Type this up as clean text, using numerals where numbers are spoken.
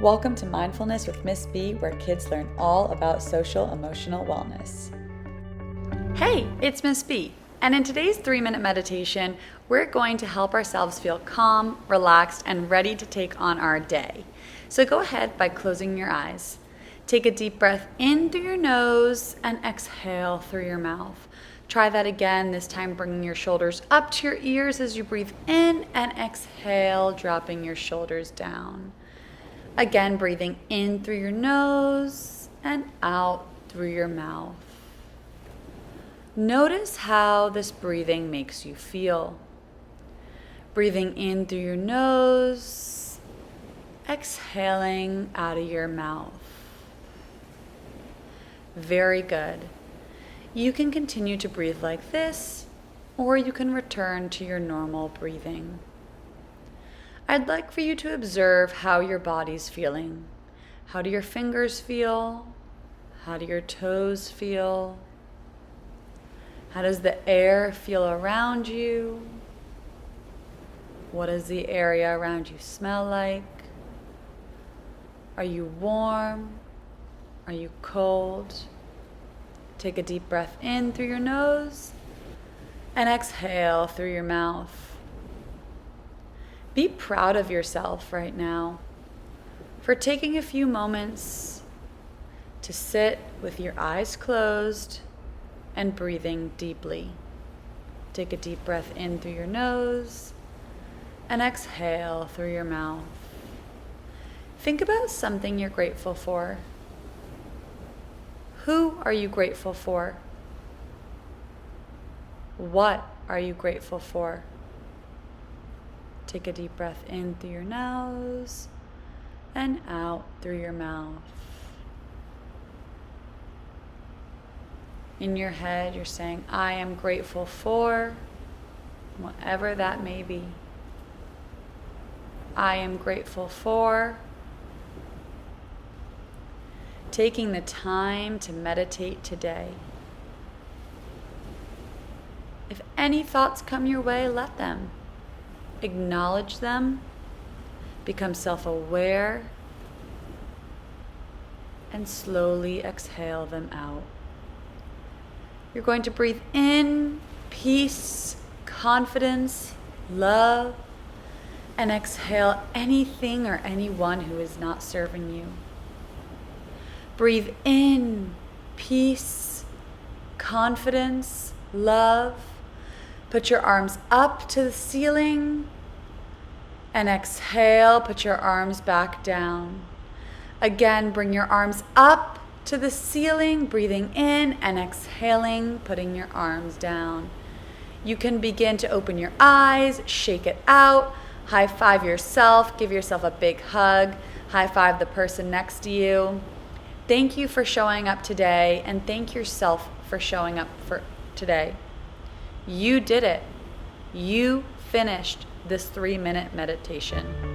Welcome to Mindfulness with Miss B, where kids learn all about social emotional wellness. Hey, it's Miss B, and in today's 3-minute meditation, we're going to help ourselves feel calm, relaxed, and ready to take on our day. So go ahead by closing your eyes. Take a deep breath in through your nose and exhale through your mouth. Try that again, this time bringing your shoulders up to your ears as you breathe in and exhale, dropping your shoulders down. Again, breathing in through your nose and out through your mouth. Notice how this breathing makes you feel. Breathing in through your nose, exhaling out of your mouth. Very good. You can continue to breathe like this, or you can return to your normal breathing. I'd like for you to observe how your body's feeling. How do your fingers feel? How do your toes feel? How does the air feel around you? What does the area around you smell like? Are you warm? Are you cold? Take a deep breath in through your nose and exhale through your mouth. Be proud of yourself right now for taking a few moments to sit with your eyes closed and breathing deeply. Take a deep breath in through your nose and exhale through your mouth. Think about something you're grateful for. Who are you grateful for? What are you grateful for? Take a deep breath in through your nose and out through your mouth. In your head, you're saying, I am grateful for whatever that may be. I am grateful for taking the time to meditate today. If any thoughts come your way, let them. Acknowledge them, become self-aware, and slowly exhale them out. You're going to breathe in peace, confidence, love, and exhale anything or anyone who is not serving you. Breathe in peace, confidence, love. Put your arms up to the ceiling and exhale, put your arms back down. Again, bring your arms up to the ceiling, breathing in and exhaling, putting your arms down. You can begin to open your eyes, shake it out, high five yourself, give yourself a big hug, high five the person next to you. Thank you for showing up today, and thank yourself for showing up for today. You did it. You finished this 3-minute meditation.